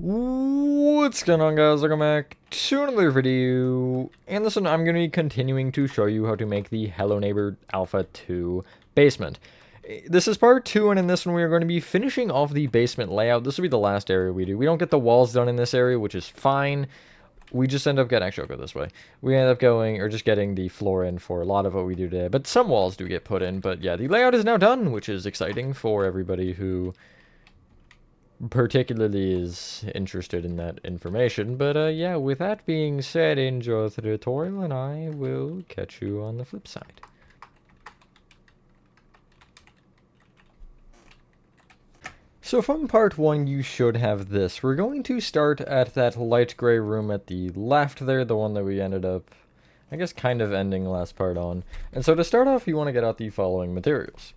What's going on, guys? Welcome back to another video. And this one, I'm going to be continuing to show you how to make the Hello Neighbor Alpha 2 basement. This is part 2, and in this one we are going to be finishing off the basement layout. This will be the last area we do. We don't get the walls done in this area, which is fine. We just end up getting, actually I'll go this way. We end up going, or just getting the floor in for a lot of what we do today. But some walls do get put in. But yeah, the layout is now done, which is exciting for everybody who particularly is interested in that information. But yeah, with that being said, enjoy the tutorial and I will catch you on the flip side. So from part 1 you should have this. We're going to start at that light gray room at the left there, the one that we ended up, I guess, kind of ending last part on. And so to start off you want to get out the following materials.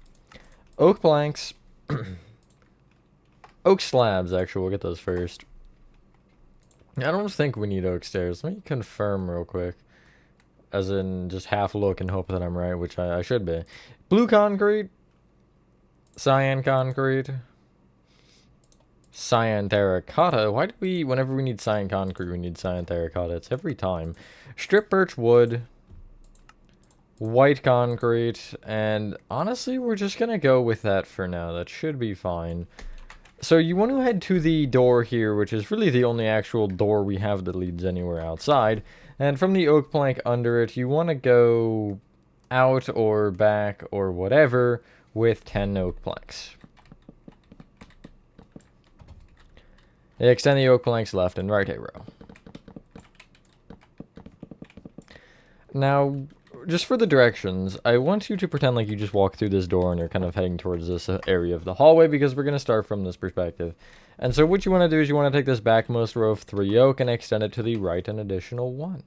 Oak planks, oak slabs, actually, we'll get those first. I don't think we need oak stairs. Let me confirm real quick. As in, just half look and hope that I'm right, which I should be. Blue concrete. Cyan concrete. Cyan terracotta. Why do we, whenever we need cyan concrete, we need cyan terracotta? It's every time. Strip birch wood. White concrete. And honestly, we're just gonna go with that for now. That should be fine. So you want to head to the door here, which is really the only actual door we have that leads anywhere outside. And from the oak plank under it, you want to go out or back or whatever with 10 oak planks. Extend the oak planks left and right a row. Now, just for the directions, I want you to pretend like you just walk through this door and you're kind of heading towards this area of the hallway, because we're going to start from this perspective. And so what you want to do is you want to take this backmost row of 3 oak and extend it to the right an additional 1.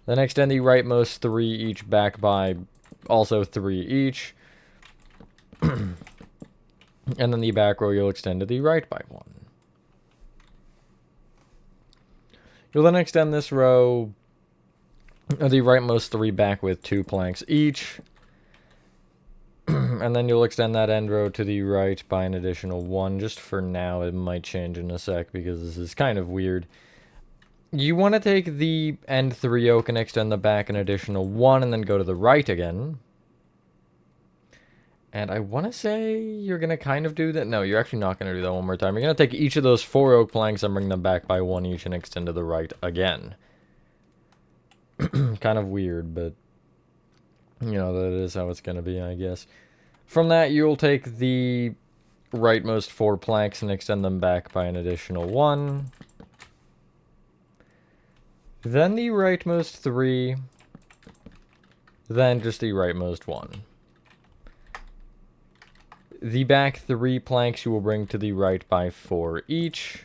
Then extend the rightmost 3 each back by also 3 each. And then the back row you'll extend to the right by 1. You'll then extend this row, the rightmost 3 back with 2 planks each. And then you'll extend that end row to the right by an additional 1. Just for now, it might change in a sec because this is kind of weird. You want to take the end 3 oak and extend the back an additional 1 and then go to the right again. And I want to say you're going to kind of do that. No, you're actually not going to do that one more time. You're going to take each of those 4 oak planks and bring them back by 1 each and extend to the right again. Kind of weird, but you know, that is how it's going to be, I guess. From that, you'll take the rightmost 4 planks and extend them back by an additional 1. Then the rightmost 3. Then just the rightmost 1. The back 3 planks you will bring to the right by 4 each.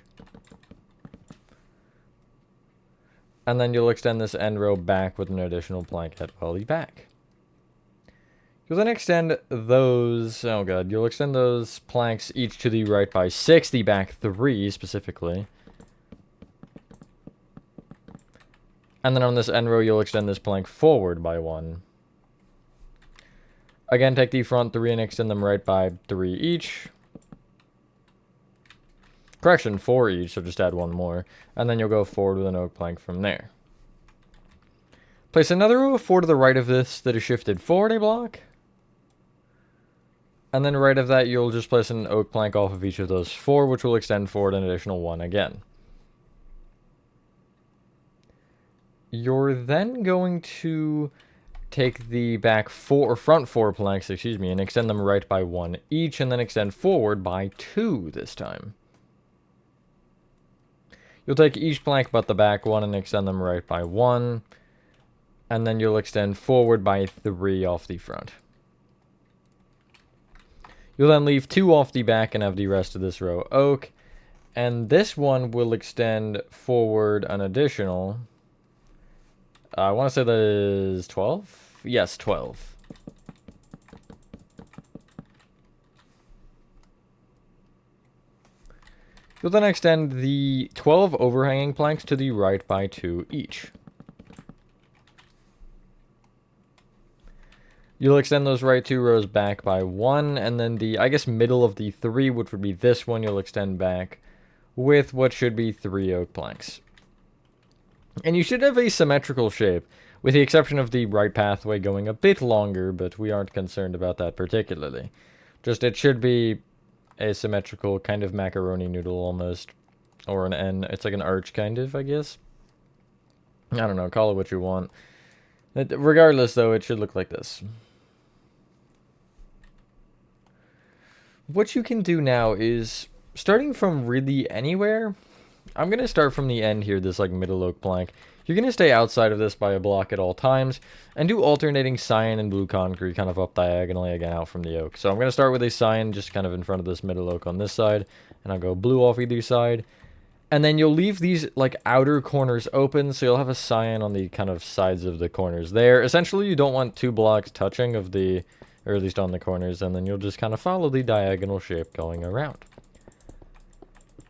And then you'll extend this end row back with an additional plank at the back. You'll then extend those, oh god, you'll extend those planks each to the right by 6, the back 3 specifically. And then on this end row, you'll extend this plank forward by 1. Again, take the front 3 and extend them right by 3 each. Correction, 4 each, so just add 1 more. And then you'll go forward with an oak plank from there. Place another row of 4 to the right of this that is shifted forward a block. And then right of that, you'll just place an oak plank off of each of those 4, which will extend forward an additional 1 again. You're then going to take the back 4, or front 4 planks, excuse me, and extend them right by 1 each, and then extend forward by 2 this time. You'll take each plank but the back 1 and extend them right by 1. And then you'll extend forward by 3 off the front. You'll then leave 2 off the back and have the rest of this row oak. And this one will extend forward an additional, I want to say that is 12? Yes, 12. You'll then extend the 12 overhanging planks to the right by 2 each. You'll extend those right 2 rows back by 1, and then the, I guess, middle of the 3, which would be this one, you'll extend back with what should be 3 oak planks. And you should have a symmetrical shape, with the exception of the right pathway going a bit longer, but we aren't concerned about that particularly. Just it should be a symmetrical kind of macaroni noodle almost, or an N. It's like an arch kind of, I guess. I don't know, call it what you want. Regardless, though, it should look like this. What you can do now is, starting from really anywhere, I'm going to start from the end here, this like middle oak plank. You're going to stay outside of this by a block at all times, and do alternating cyan and blue concrete kind of up diagonally again out from the oak. So I'm going to start with a cyan just kind of in front of this middle oak on this side, and I'll go blue off either side. And then you'll leave these like outer corners open, so you'll have a cyan on the kind of sides of the corners there. Essentially, you don't want 2 blocks touching of the, or at least on the corners, and then you'll just kind of follow the diagonal shape going around.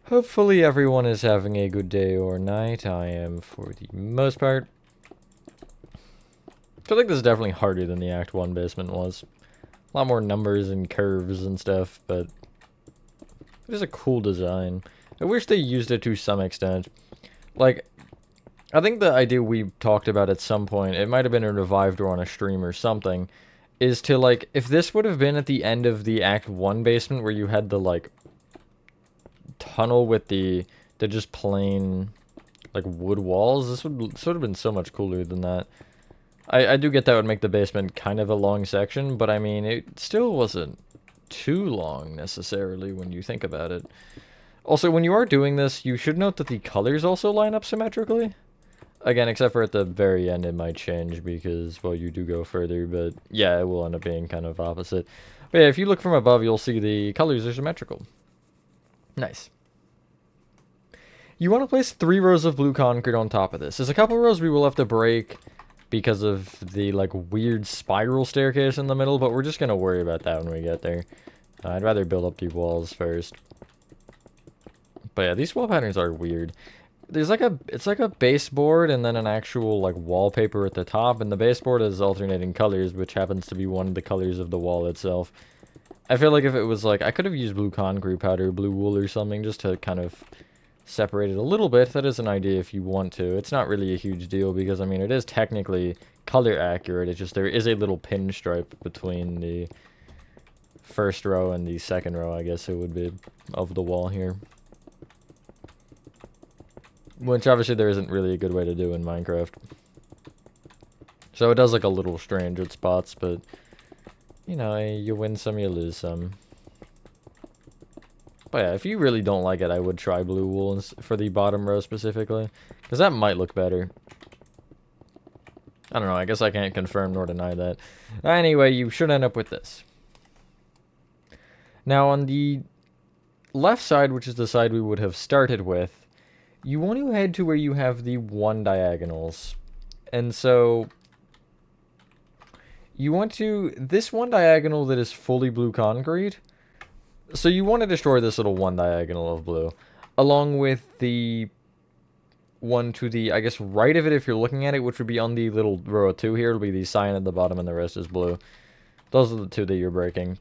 Hopefully everyone is having a good day or night. I am for the most part. I feel like this is definitely harder than the Act 1 basement was. A lot more numbers and curves and stuff, but it is a cool design. I wish they used it to some extent. Like, I think the idea we talked about at some point, it might have been a revived or on a stream or something, is to, like, if this would have been at the end of the Act 1 basement where you had the, like, tunnel with the just plain, like, wood walls, this would have been so much cooler than that. I do get that would make the basement kind of a long section, but I mean, it still wasn't too long, necessarily, when you think about it. Also, when you are doing this, you should note that the colors also line up symmetrically. Again, except for at the very end, it might change because, well, you do go further, but yeah, it will end up being kind of opposite. But yeah, if you look from above, you'll see the colors are symmetrical. Nice. You want to place 3 rows of blue concrete on top of this. There's a couple rows we will have to break because of the, like, weird spiral staircase in the middle, but we're just going to worry about that when we get there. I'd rather build up the walls first. But yeah, these wall patterns are weird. There's like it's like a baseboard and then an actual like wallpaper at the top, and the baseboard is alternating colors, which happens to be one of the colors of the wall itself. I feel like if it was like, I could have used blue concrete powder, blue wool or something, just to kind of separate it a little bit. That is an idea if you want to. It's not really a huge deal because, I mean, it is technically color accurate. It's just there is a little pinstripe between the first row and the second row, I guess it would be, of the wall here. Which, obviously, there isn't really a good way to do in Minecraft. So it does look a little strange at spots, but, you know, you win some, you lose some. But yeah, if you really don't like it, I would try blue wool for the bottom row specifically, because that might look better. I don't know, I guess I can't confirm nor deny that. Anyway, you should end up with this. Now, on the left side, which is the side we would have started with, you want to head to where you have the 1 diagonals. And so you want to, this 1 diagonal that is fully blue concrete, so you want to destroy this little 1 diagonal of blue, along with the one to the, I guess, right of it if you're looking at it, which would be on the little row of 2 here. It'll be the cyan at the bottom and the rest is blue. Those are the 2 that you're breaking.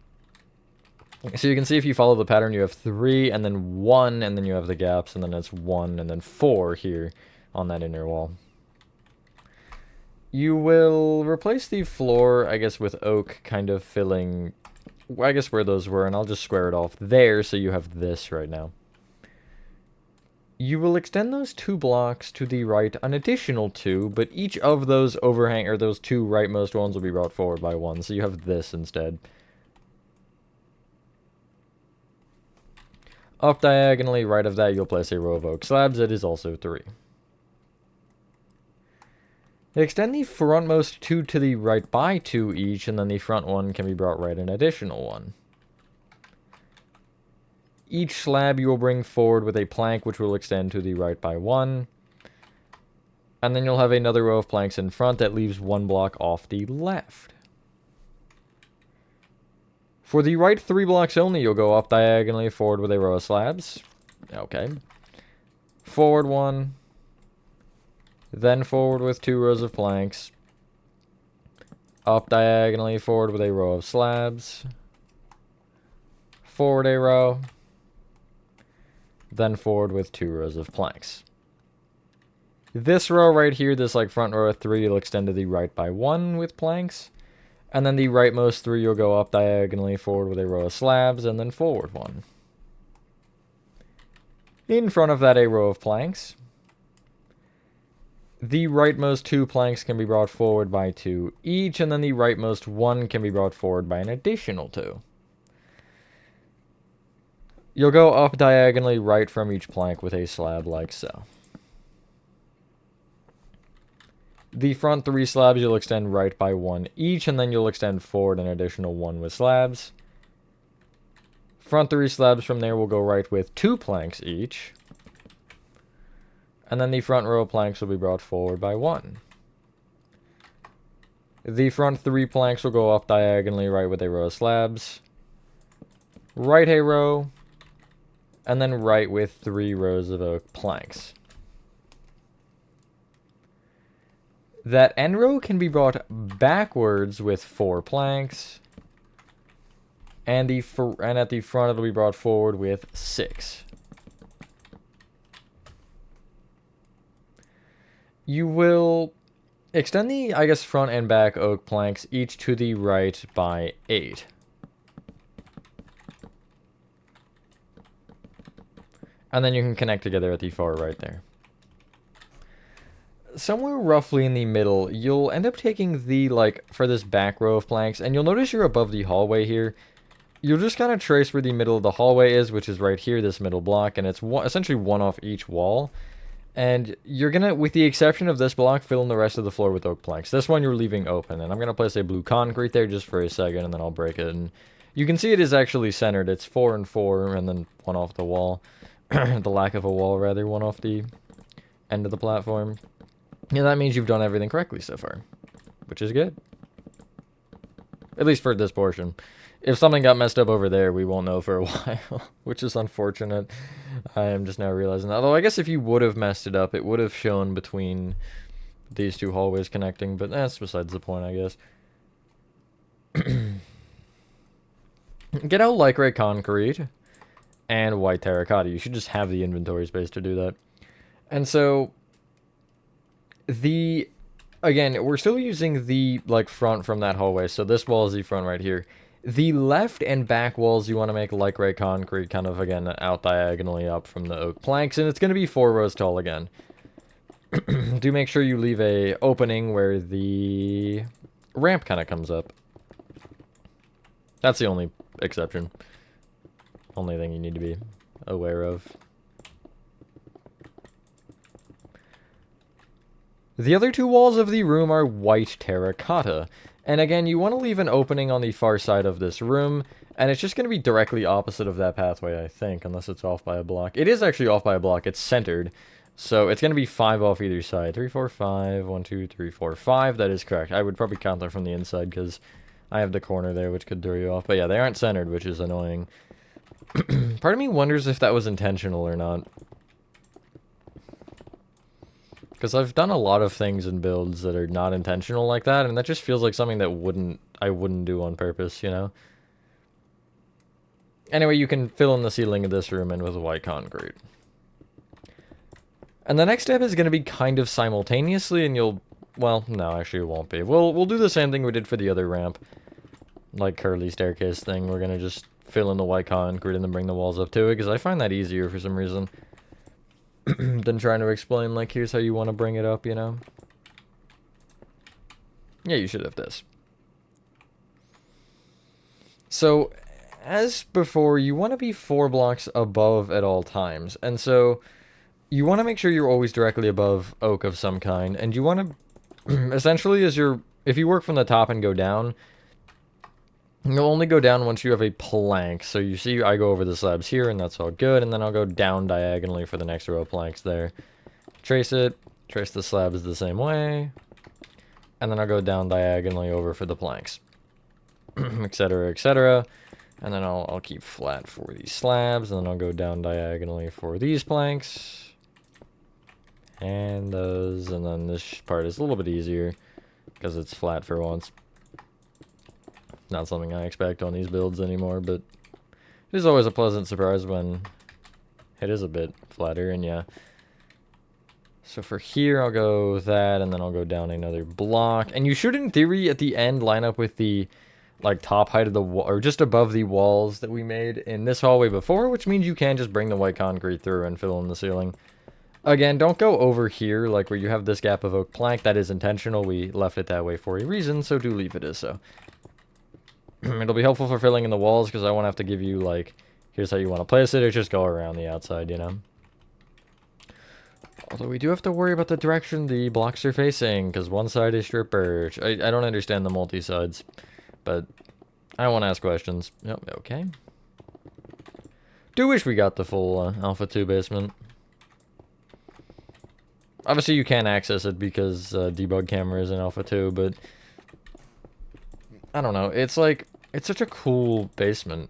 So you can see if you follow the pattern, you have 3, and then 1, and then you have the gaps, and then it's 1, and then 4 here on that inner wall. You will replace the floor, I guess, with oak, kind of filling, I guess, where those were, and I'll just square it off there, so you have this right now. You will extend those 2 blocks to the right an additional 2, but each of those overhang, or those 2 rightmost ones will be brought forward by 1, so you have this instead. Up diagonally, right of that, you'll place a row of oak slabs. It is also 3. Extend the frontmost 2 to the right by 2 each, and then the front one can be brought right an additional 1. Each slab you will bring forward with a plank, which will extend to the right by 1. And then you'll have another row of planks in front that leaves 1 block off the left. For the right 3 blocks only, you'll go up diagonally forward with a row of slabs. Okay. Forward 1. Then forward with 2 rows of planks. Up diagonally forward with a row of slabs. Forward a row. then forward with 2 rows of planks. This row right here, this like front row of 3, you'll extend to the right by 1 with planks. And then the rightmost 3, you'll go up diagonally forward with a row of slabs, and then forward 1. In front of that, a row of planks. The rightmost 2 planks can be brought forward by 2 each, and then the rightmost 1 can be brought forward by an additional 2. You'll go up diagonally right from each plank with a slab like so. The front 3 slabs you'll extend right by 1 each, and then you'll extend forward an additional 1 with slabs. Front 3 slabs from there will go right with 2 planks each. And then the front row of planks will be brought forward by 1. The front 3 planks will go up diagonally right with a row of slabs. Right a row. And then right with 3 rows of oak planks. That end row can be brought backwards with 4 planks. And at the front it'll be brought forward with 6. You will extend the, I guess, front and back oak planks each to the right by 8. And then you can connect together at the far right there. Somewhere roughly in the middle, you'll end up taking the, like, for this back row of planks, and you'll notice you're above the hallway here. You'll just kind of trace where the middle of the hallway is, which is right here, this middle block, and it's essentially 1 off each wall. And you're going to, with the exception of this block, fill in the rest of the floor with oak planks. This one you're leaving open, and I'm going to place a blue concrete there just for a second, and then I'll break it. And you can see it is actually centered. It's 4 and 4, and then 1 off the wall. The lack of a wall, rather, 1 off the end of the platform. Yeah, that means you've done everything correctly so far, which is good. At least for this portion. If something got messed up over there, we won't know for a while, which is unfortunate. I am just now realizing that. Although I guess if you would have messed it up, it would have shown between these 2 hallways connecting, but that's besides the point, I guess. Get out Lycrate concrete and white terracotta. You should just have the inventory space to do that. And so again, we're still using the like front from that hallway, so this wall is the front right here. The left and back walls you want to make Lycrate concrete kind of, again, out diagonally up from the oak planks, and it's going to be 4 rows tall again. Do make sure you leave a opening where the ramp kind of comes up. That's the only exception. Only thing you need to be aware of. The other 2 walls of the room are white terracotta. And again, you want to leave an opening on the far side of this room, and it's just going to be directly opposite of that pathway, I think, unless it's off by a block. It is actually off by a block. It's centered, so it's going to be 5 off either side. 3, 4, 5, 1, 2, 3, 4, 5. That is correct. I would probably count that from the inside, because I have the corner there, which could throw you off. But yeah, they aren't centered, which is annoying. Part of me wonders if that was intentional or not. Because I've done a lot of things in builds that are not intentional like that, and that just feels like something that I wouldn't do on purpose, you know? Anyway, you can fill in the ceiling of this room in with white concrete. And the next step is going to be kind of simultaneously, and you'll... Well, no, actually it won't be. We'll do the same thing we did for the other ramp. Like curly staircase thing. We're going to just fill in the white concrete and then bring the walls up to it, because I find that easier for some reason. Than trying to explain, like, here's how you want to bring it up, you know? Yeah, you should have this. So, as before, you want to be 4 blocks above at all times. And so, you want to make sure you're always directly above oak of some kind. And you want to, essentially, if you work from the top and go down, you'll only go down once you have a plank. So you see I go over the slabs here, and that's all good. And then I'll go down diagonally for the next row of planks there. Trace it. Trace the slabs the same way. And then I'll go down diagonally over for the planks. Etc., etc. And then I'll keep flat for these slabs. And then I'll go down diagonally for these planks. And those. And then this part is a little bit easier, because it's flat for once. Not something I expect on these builds anymore, but it is always a pleasant surprise when It is a bit flatter, and yeah. So for here, I'll go that, and then I'll go down another block. And you should, in theory, at the end, line up with the, like, top height of the wall, or just above the walls that we made in this hallway before, which means you can just bring the white concrete through and fill in the ceiling. Again, don't go over here, like where you have this gap of oak plank. That is intentional. We left it that way for a reason, so do leave it as so. It'll be helpful for filling in the walls, because I won't have to give you, like, here's how you want to place it, or just go around the outside, you know? Although we do have to worry about the direction the blocks are facing, because one side is strip birch. I don't understand the multi-sides, but I don't want to ask questions. Yep, okay. Do wish we got the full Alpha 2 basement. Obviously, you can't access it because debug camera is in Alpha 2, but I don't know. It's like, it's such a cool basement.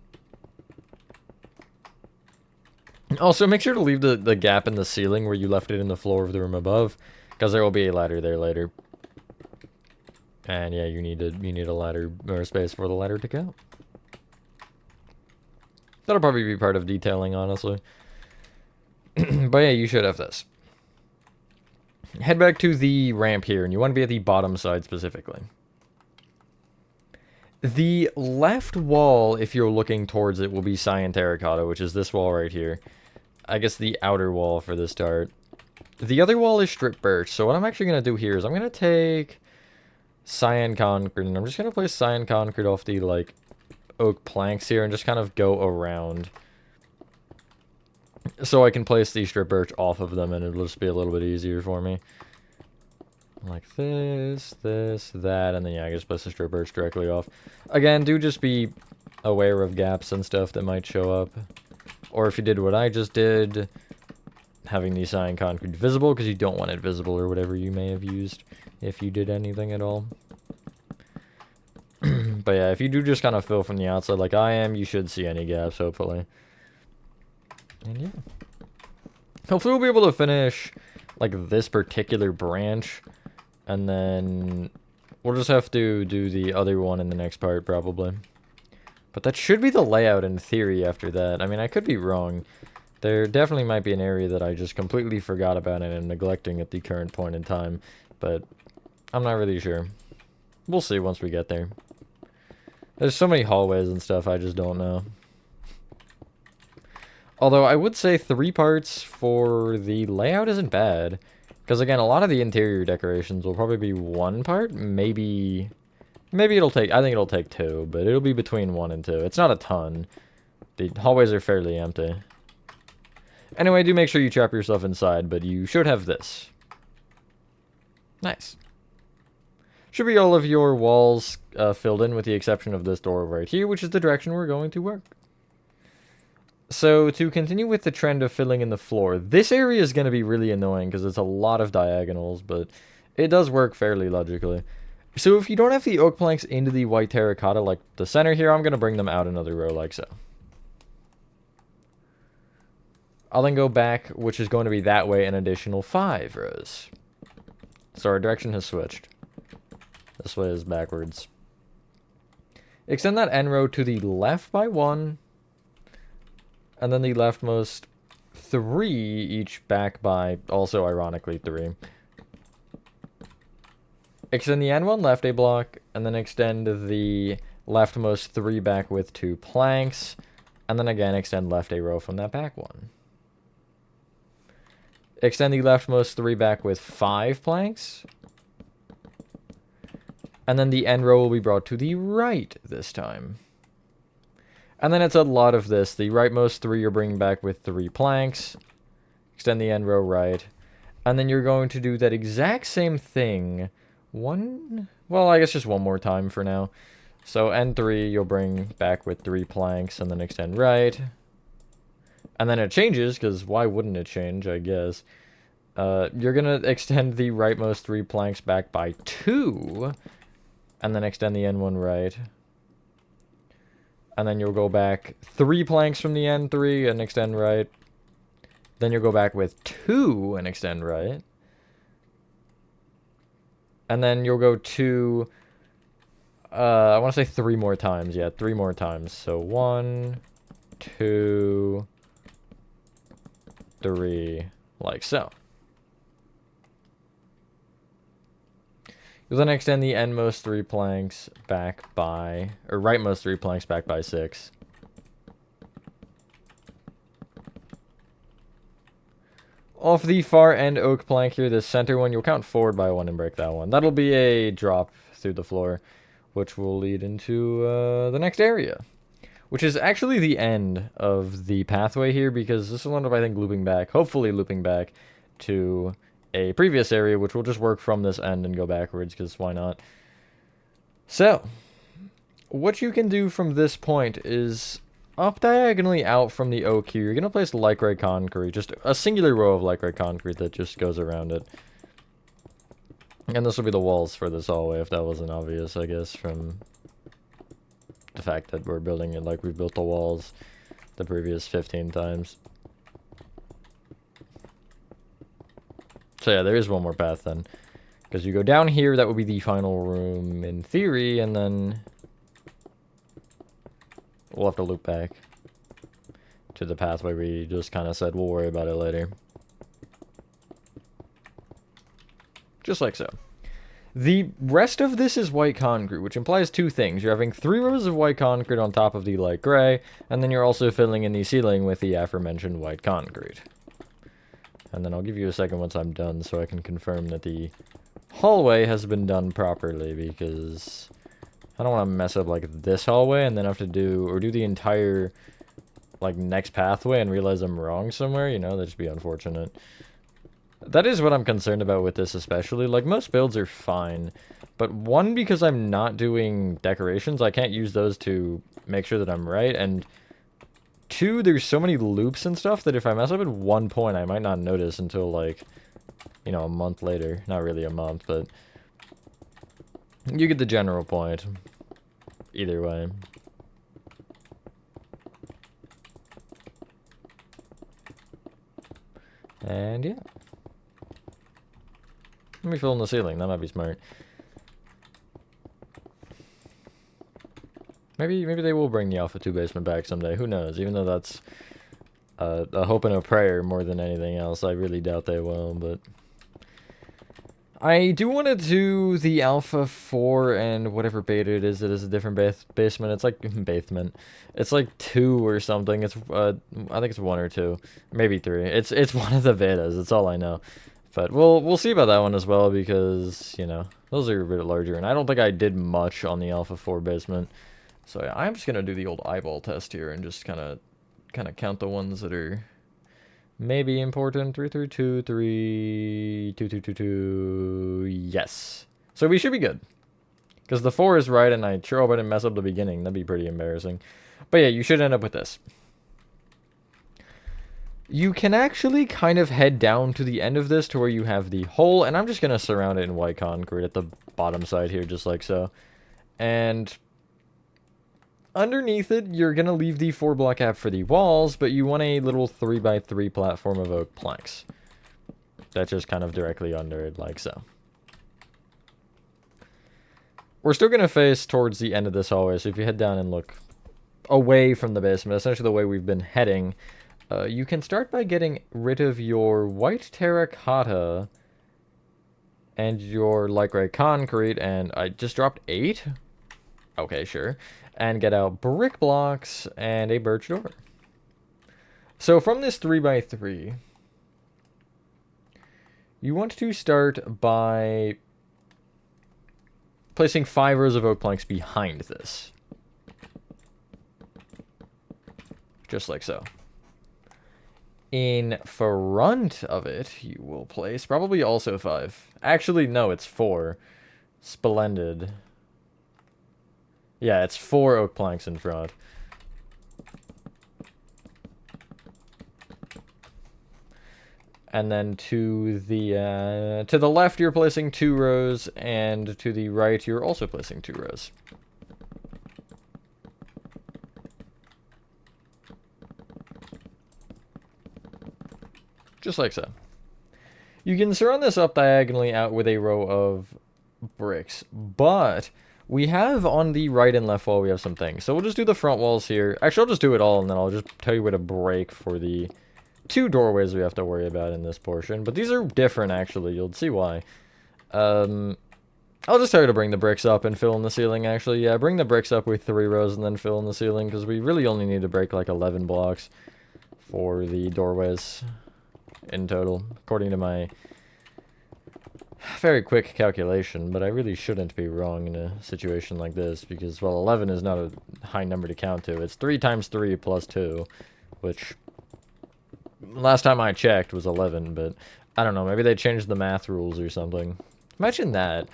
Also, make sure to leave the gap in the ceiling where you left it in the floor of the room above, because there will be a ladder there later. And yeah, you need a ladder or space for the ladder to go. That'll probably be part of detailing, honestly. But yeah, you should have this. Head back to the ramp here, and you want to be at the bottom side specifically. The left wall, if you're looking towards it, will be cyan terracotta, which is this wall right here. I guess the outer wall for the start. The other wall is strip birch, so what I'm actually going to do here is I'm going to take cyan concrete, and I'm just going to place cyan concrete off the, like, oak planks here and just kind of go around. So I can place the strip birch off of them, and it'll just be a little bit easier for me. Like this, that, and then yeah, I just place the strip birch directly off. Again, do just be aware of gaps and stuff that might show up. Or if you did what I just did, having the cyan concrete visible, because you don't want it visible or whatever you may have used, if you did anything at all. But yeah, if you do just kind of fill from the outside like I am, you should see any gaps, hopefully. And yeah. Hopefully we'll be able to finish, like, this particular branch, and then we'll just have to do the other one in the next part, probably. But that should be the layout in theory after that. I mean, I could be wrong. There definitely might be an area that I just completely forgot about and am neglecting at the current point in time, but I'm not really sure. We'll see once we get there. There's so many hallways and stuff, I just don't know. Although I would say 3 parts for the layout isn't bad. Because again, a lot of the interior decorations will probably be 1 part, maybe it'll take, I think it'll take 2, but it'll be between 1 and 2. It's not a ton. The hallways are fairly empty. Anyway, do make sure you trap yourself inside, but you should have this. Nice. Should be all of your walls filled in with the exception of this door right here, which is the direction we're going to work. So to continue with the trend of filling in the floor, this area is going to be really annoying because it's a lot of diagonals, but it does work fairly logically. So if you don't have the oak planks into the white terracotta like the center here, I'm going to bring them out another row like so. I'll then go back, which is going to be that way, an additional 5 rows. So our direction has switched. This way is backwards. Extend that end row to the left by 1. And then the leftmost 3 each back by, also ironically, 3. Extend the end one left a block, and then extend the leftmost 3 back with 2 planks, and then again extend left a row from that back one. Extend the leftmost 3 back with 5 planks, and then the end row will be brought to the right this time. And then it's a lot of this. The rightmost 3 you're bringing back with 3 planks. Extend the end row right. And then you're going to do that exact same thing. Well, I guess just one more time for now. So end 3 you'll bring back with 3 planks and then extend right. And then it changes, because why wouldn't it change, I guess. You're going to extend the rightmost 3 planks back by 2. And then extend the end one right. And then you'll go back 3 planks from the end 3 and extend right. Then you'll go back with 2 and extend right. And then you'll go to, I want to say 3 more times. Yeah, 3 more times. So 1, 2, 3, like so. You'll then extend the endmost 3 planks back by, or rightmost 3 planks back by 6. Off the far end oak plank here, this center one, you'll count forward by 1 and break that one. That'll be a drop through the floor, which will lead into the next area, which is actually the end of the pathway here, because this will end up, I think, looping back, hopefully looping back to a previous area, which will just work from this end and go backwards, because why not? So, what you can do from this point is up diagonally out from the oak here, you're going to place Lycrite concrete, just a singular row of Lycrite concrete that just goes around it. And this will be the walls for this hallway, if that wasn't obvious, I guess, from the fact that we're building it like we built the walls the previous 15 times. So yeah, there is one more path then. Because you go down here, that would be the final room in theory, and then we'll have to loop back to the pathway we just kind of said we'll worry about it later. Just like so. The rest of this is white concrete, which implies 2 things. You're having 3 rows of white concrete on top of the light gray, and then you're also filling in the ceiling with the aforementioned white concrete. And then I'll give you a second once I'm done so I can confirm that the hallway has been done properly, because I don't want to mess up like this hallway and then have to do the entire like next pathway and realize I'm wrong somewhere, you know, that'd just be unfortunate. That is what I'm concerned about with this especially. Like, most builds are fine, but one, because I'm not doing decorations, I can't use those to make sure that I'm right, and 2, there's so many loops and stuff that if I mess up at one point, I might not notice until, like, you know, a month later. Not really a month, but you get the general point. Either way. And yeah. Let me fill in the ceiling. That might be smart. Maybe they will bring the Alpha 2 basement back someday. Who knows? Even though that's a hope and a prayer more than anything else. I really doubt they will, but I do want to do the Alpha 4 and whatever beta it is a different basement. It's like basement. It's like 2 or something. It's I think it's 1 or 2, maybe 3. It's one of the betas. That's all I know. But we'll see about that one as well, because, you know, those are a bit larger, and I don't think I did much on the Alpha 4 basement. So yeah, I'm just gonna do the old eyeball test here and just kind of count the ones that are maybe important. 3, 3, 2, 3, 2, 2, 2, 2. Yes. So we should be good, because the 4 is right, and I sure hope I didn't mess up the beginning. That'd be pretty embarrassing. But yeah, you should end up with this. You can actually kind of head down to the end of this to where you have the hole, and I'm just gonna surround it in white concrete at the bottom side here, just like so. And underneath it, you're going to leave the 4-block gap for the walls, but you want a little 3x3 platform of oak planks. That's just kind of directly under it, like so. We're still going to face towards the end of this hallway, so if you head down and look away from the basement, essentially the way we've been heading, you can start by getting rid of your white terracotta and your Lycrite concrete, and I just dropped 8? Okay, sure. And get out brick blocks and a birch door. So from this 3x3, you want to start by placing 5 rows of oak planks behind this. Just like so. In front of it, you will place probably also 5. Actually, no, it's 4. Splendid. Yeah, it's 4 oak planks in front. And then to the left, you're placing 2 rows, and to the right, you're also placing 2 rows. Just like so. You can surround this up diagonally out with a row of bricks, but we have on the right and left wall, we have some things. So we'll just do the front walls here. Actually, I'll just do it all, and then I'll just tell you where to break for the two doorways we have to worry about in this portion, but these are different, actually. You'll see why. I'll just tell you to bring the bricks up and fill in the ceiling, actually. Yeah, bring the bricks up with 3 rows and then fill in the ceiling, because we really only need to break, like, 11 blocks for the doorways in total, according to my very quick calculation, but I really shouldn't be wrong in a situation like this, because, well, 11 is not a high number to count to. It's 3 times 3 plus 2, which last time I checked was 11, but I don't know, maybe they changed the math rules or something. Imagine that.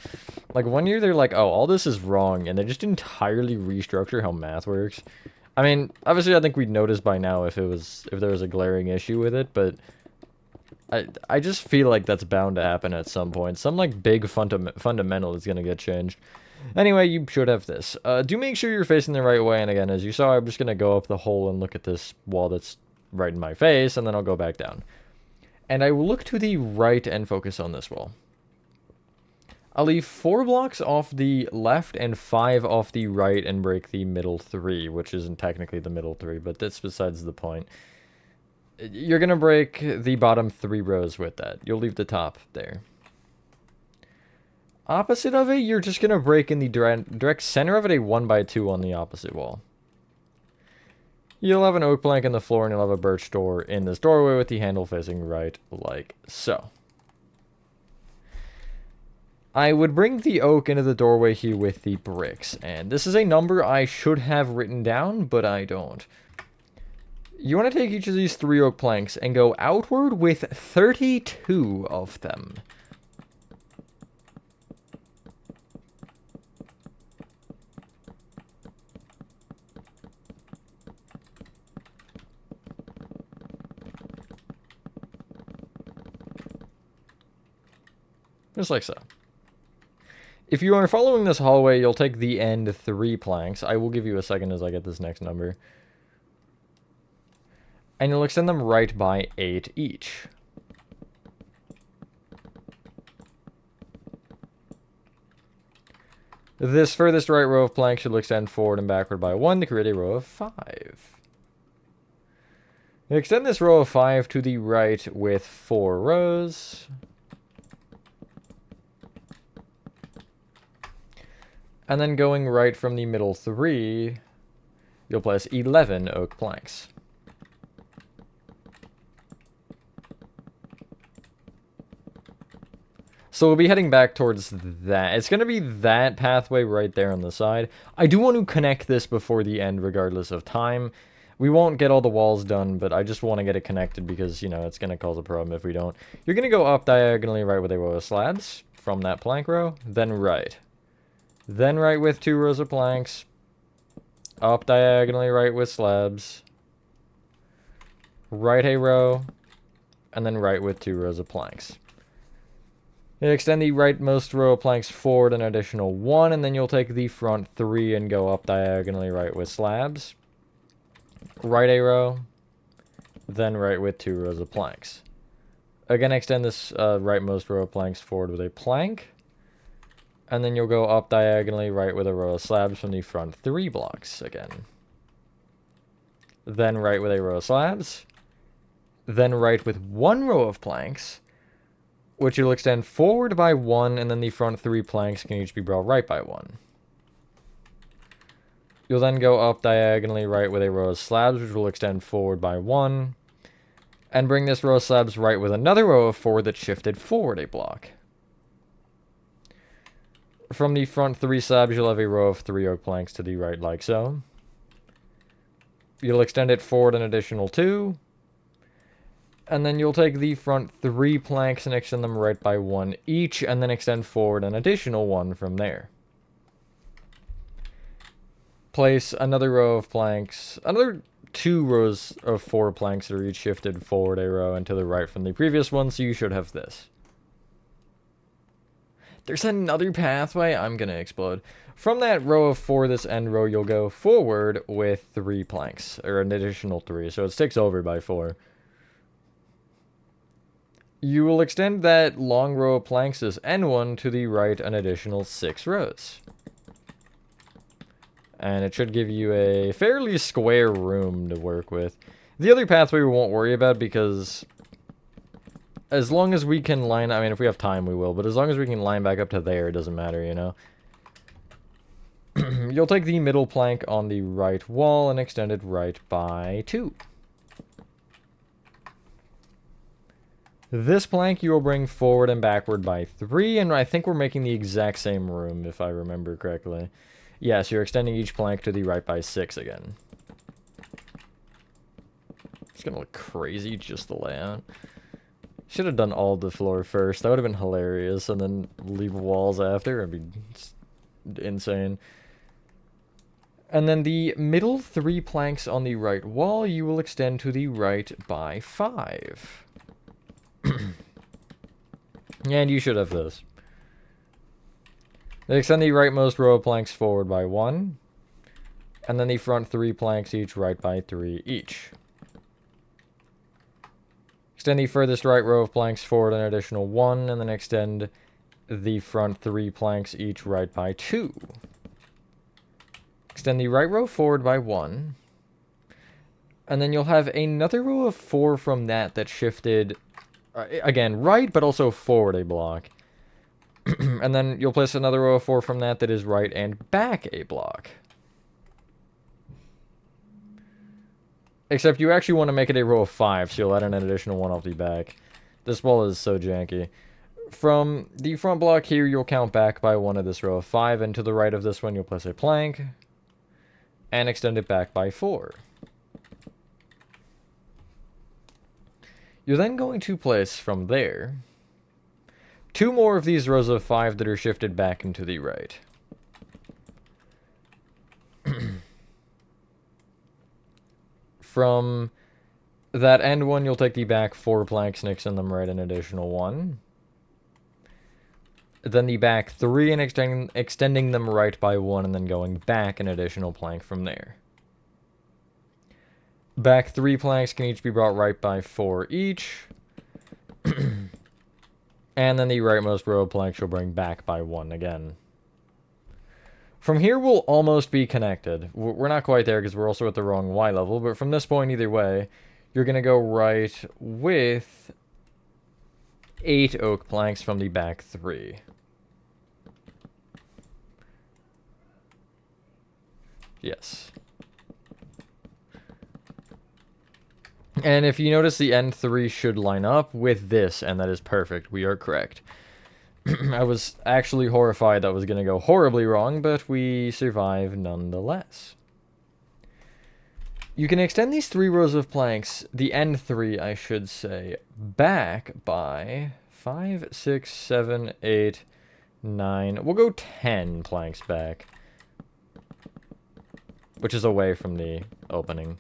Like, one year they're like, oh, all this is wrong, and they just entirely restructure how math works. I mean, obviously I think we'd notice by now if there was a glaring issue with it, but I just feel like that's bound to happen at some point. Some, like, big fundamental is gonna get changed. Anyway, you should have this. Do make sure you're facing the right way, and again, as you saw, I'm just gonna go up the hole and look at this wall that's right in my face, and then I'll go back down. And I will look to the right and focus on this wall. I'll leave 4 blocks off the left and 5 off the right and break the middle 3, which isn't technically the middle 3, but that's besides the point. You're going to break the bottom 3 rows with that. You'll leave the top there. Opposite of it, you're just going to break in the direct center of it a 1x2 on the opposite wall. You'll have an oak plank in the floor, and you'll have a birch door in this doorway with the handle facing right, like so. I would bring the oak into the doorway here with the bricks, and this is a number I should have written down, but I don't. You want to take each of these 3 oak planks and go outward with 32 of them. Just like so. If you are following this hallway, you'll take the end 3 planks. I will give you a second as I get this next number. And you'll extend them right by 8 each. This furthest right row of planks should extend forward and backward by 1 to create a row of 5. Extend this row of 5 to the right with 4 rows. And then going right from the middle 3, you'll place 11 oak planks. So we'll be heading back towards that. It's going to be that pathway right there on the side. I do want to connect this before the end regardless of time. We won't get all the walls done, but I just want to get it connected because, you know, it's going to cause a problem if we don't. You're going to go up diagonally right with a row of slabs from that plank row, then right. Then right with 2 rows of planks. Up diagonally right with slabs. Right a row. And then right with 2 rows of planks. You extend the rightmost row of planks forward an additional 1. And then you'll take the front 3 and go up diagonally right with slabs. Right a row. Then right with 2 rows of planks. Again, extend this rightmost row of planks forward with a plank. And then you'll go up diagonally right with a row of slabs from the front 3 blocks again. Then right with a row of slabs. Then right with 1 row of planks, which you'll extend forward by 1, and then the front 3 planks can each be brought right by 1. You'll then go up diagonally right with a row of slabs, which will extend forward by 1, and bring this row of slabs right with another row of 4 that's shifted forward a block. From the front 3 slabs, you'll have a row of 3 oak planks to the right, like so. You'll extend it forward an additional 2. And then you'll take the front 3 planks and extend them right by 1 each, and then extend forward an additional 1 from there. Place another row of planks, another 2 rows of 4 planks that are each shifted forward a row and to the right from the previous one, so you should have this. There's another pathway. I'm going to explode. From that row of 4, this end row, you'll go forward with 3 planks, or an additional 3, so it sticks over by 4. You will extend that long row of planks, this end one, to the right an additional 6 rows. And it should give you a fairly square room to work with. The other pathway we won't worry about because as long as we can line... I mean, if we have time, we will. But as long as we can line back up to there, it doesn't matter, you know? You'll take the middle plank on the right wall and extend it right by 2. This plank you will bring forward and backward by 3, and I think we're making the exact same room, if I remember correctly. Yes, you're extending each plank to the right by 6 again. It's gonna look crazy, just the layout. Should have done all the floor first. That would have been hilarious, and then leave walls after. It'd be insane. And then the middle 3 planks on the right wall, you will extend to the right by 5. And you should have this. They extend the rightmost row of planks forward by 1. And then the front 3 planks each right by 3 each. Extend the furthest right row of planks forward an additional 1, and then extend the front 3 planks each right by 2. Extend the right row forward by 1. And then you'll have another row of 4 from that shifted, again, right, but also forward a block. And then you'll place another row of 4 from that is right and back a block. Except you actually want to make it a row of 5, so you'll add an additional 1 off the back. This wall is so janky. From the front block here, you'll count back by 1 of this row of 5, and to the right of this one, you'll place a plank, and extend it back by 4. You're then going to place, from there, 2 more of these rows of 5 that are shifted back into the right. From that end one, you'll take the back 4 planks and extend them right an additional 1. Then the back 3 and extending them right by 1, and then going back an additional plank from there. Back 3 planks can each be brought right by 4 each. And then the rightmost row of planks you'll bring back by 1 again. From here, we'll almost be connected. We're not quite there because we're also at the wrong Y level, but from this point, either way, you're going to go right with 8 oak planks from the back 3. Yes. And if you notice, the end 3 should line up with this, and that is perfect. We are correct. I was actually horrified that was going to go horribly wrong, but we survive nonetheless. You can extend these 3 rows of planks, the end 3, I should say, back by 5, 6, 7, 8, 9. We'll go 10 planks back, which is away from the opening.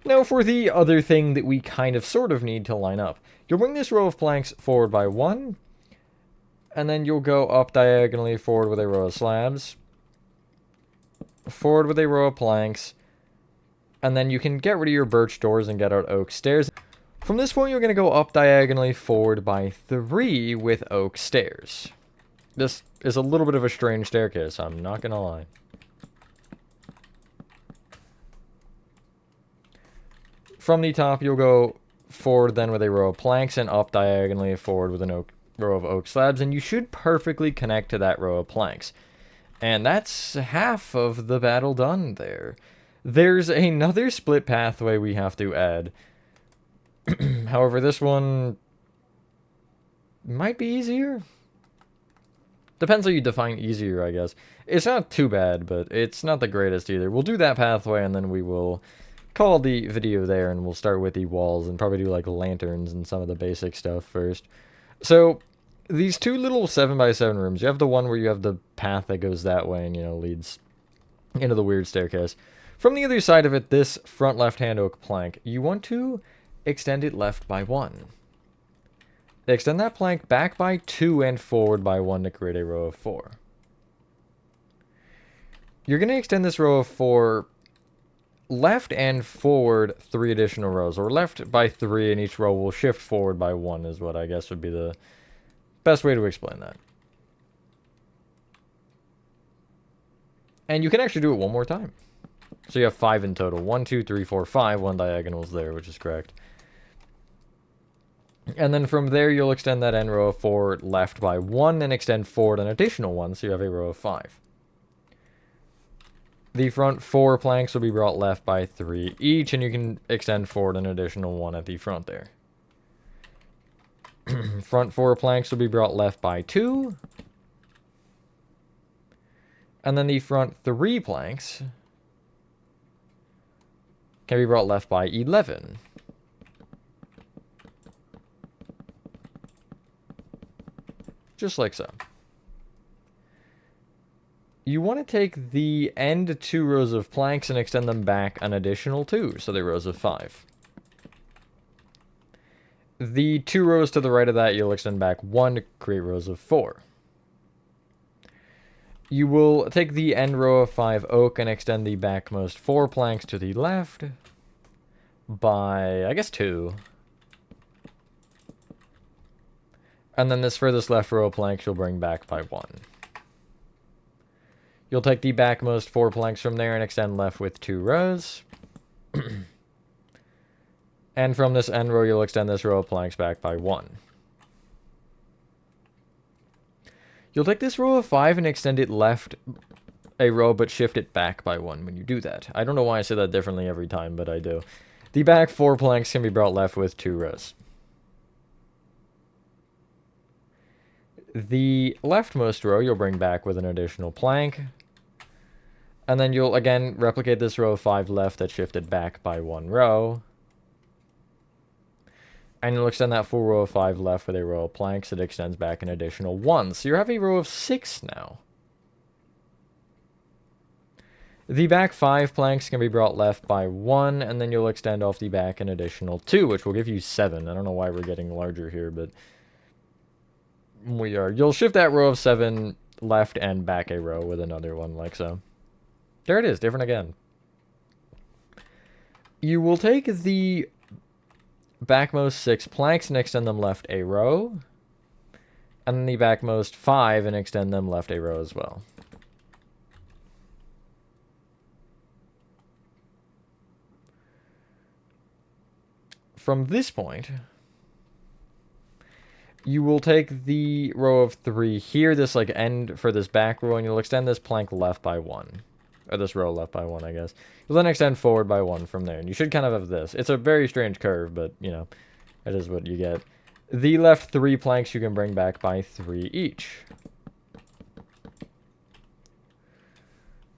Now for the other thing that we kind of sort of need to line up. You'll bring this row of planks forward by 1, and then you'll go up diagonally forward with a row of slabs, forward with a row of planks, and then you can get rid of your birch doors and get out oak stairs. From this point, you're going to go up diagonally forward by 3 with oak stairs. This is a little bit of a strange staircase, I'm not going to lie. From the top, you'll go forward then with a row of planks and up diagonally forward with a row of oak slabs, and you should perfectly connect to that row of planks. And that's half of the battle done there. There's another split pathway we have to add. However, this one might be easier. Depends how you define easier, I guess. It's not too bad, but it's not the greatest either. We'll do that pathway, and then we will call the video there, and we'll start with the walls and probably do like lanterns and some of the basic stuff first. So these 2 little 7x7 rooms, you have the one where you have the path that goes that way and, you know, leads into the weird staircase. From the other side of it, this front left-hand oak plank, you want to extend it left by 1. Extend that plank back by 2 and forward by 1 to create a row of 4. You're going to extend this row of 4 left and forward 3 additional rows, or left by 3, and each row will shift forward by 1 is what I guess would be the best way to explain that. And you can actually do it one more time. So you have 5 in total. 1, 2, 3, 4, 5. 1 diagonals there, which is correct. And then from there, you'll extend that end row of 4 left by 1 and extend forward an additional 1, so you have a row of 5. The front 4 planks will be brought left by 3 each, and you can extend forward an additional 1 at the front there. Front 4 planks will be brought left by 2. And then the front 3 planks can be brought left by 11. Just like so. You want to take the end 2 rows of planks and extend them back an additional 2, so they're rows of 5. The 2 rows to the right of that, you'll extend back 1 to create rows of 4. You will take the end row of 5 oak and extend the backmost 4 planks to the left by, I guess, 2. And then this furthest left row of planks you'll bring back by 1. You'll take the backmost 4 planks from there and extend left with 2 rows. And from this end row, you'll extend this row of planks back by 1. You'll take this row of 5 and extend it left a row, but shift it back by 1 when you do that. I don't know why I say that differently every time, but I do. The back 4 planks can be brought left with 2 rows. The leftmost row you'll bring back with an additional plank. And then you'll again replicate this row of 5 left that shifted back by 1 row. And you'll extend that full row of 5 left with a row of planks that extends back an additional 1. So you have a row of 6 now. The back 5 planks can be brought left by 1, and then you'll extend off the back an additional 2, which will give you 7. I don't know why we're getting larger here, but we are. You'll shift that row of 7 left and back a row with another one like so. There it is, different again. You will take the backmost 6 planks and extend them left a row, and then the backmost 5 and extend them left a row as well. From this point, you will take the row of 3 here, this like end for this back row, and you'll extend this plank left by 1. Or this row left by 1, I guess. You'll then extend forward by 1 from there. And you should kind of have this. It's a very strange curve, but, you know, that is what you get. The left 3 planks you can bring back by 3 each.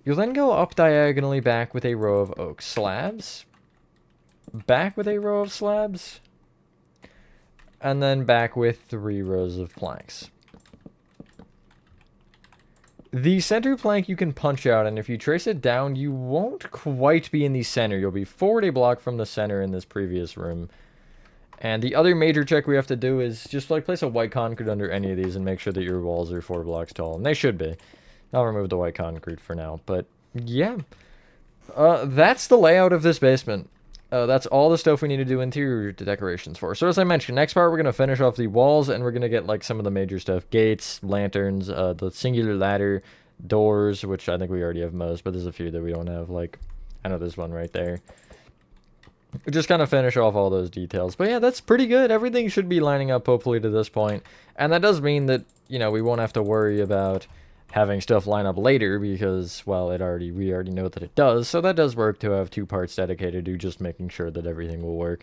You'll then go up diagonally back with a row of oak slabs. Back with a row of slabs. And then back with 3 rows of planks. The center plank you can punch out, and if you trace it down, you won't quite be in the center. You'll be forward a block from the center in this previous room. And the other major check we have to do is just like place a white concrete under any of these and make sure that your walls are 4 blocks tall. And they should be. I'll remove the white concrete for now. But yeah, that's the layout of this basement. That's all the stuff we need to do interior decorations for. So as I mentioned, next part we're going to finish off the walls, and we're going to get like some of the major stuff. Gates, lanterns, the singular ladder, doors, which I think we already have most, but there's a few that we don't have. Like, I know there's one right there. Just kind of finish off all those details. But yeah, that's pretty good. Everything should be lining up hopefully to this point. And that does mean that, you know, we won't have to worry about having stuff line up later because, well, we already know that it does. So that does work to have 2 parts dedicated to just making sure that everything will work.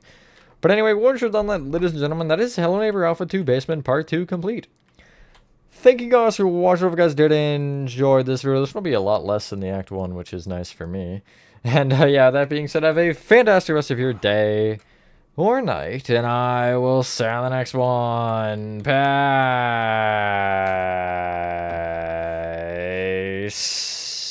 But anyway, once you're done that, ladies and gentlemen, that is Hello Neighbor Alpha 2 Basement Part 2 complete. Thank you guys for watching. If you guys did enjoy this video, this will be a lot less than the Act 1, which is nice for me. And yeah, that being said, have a fantastic rest of your day or night, and I will see you on the next one. Peace.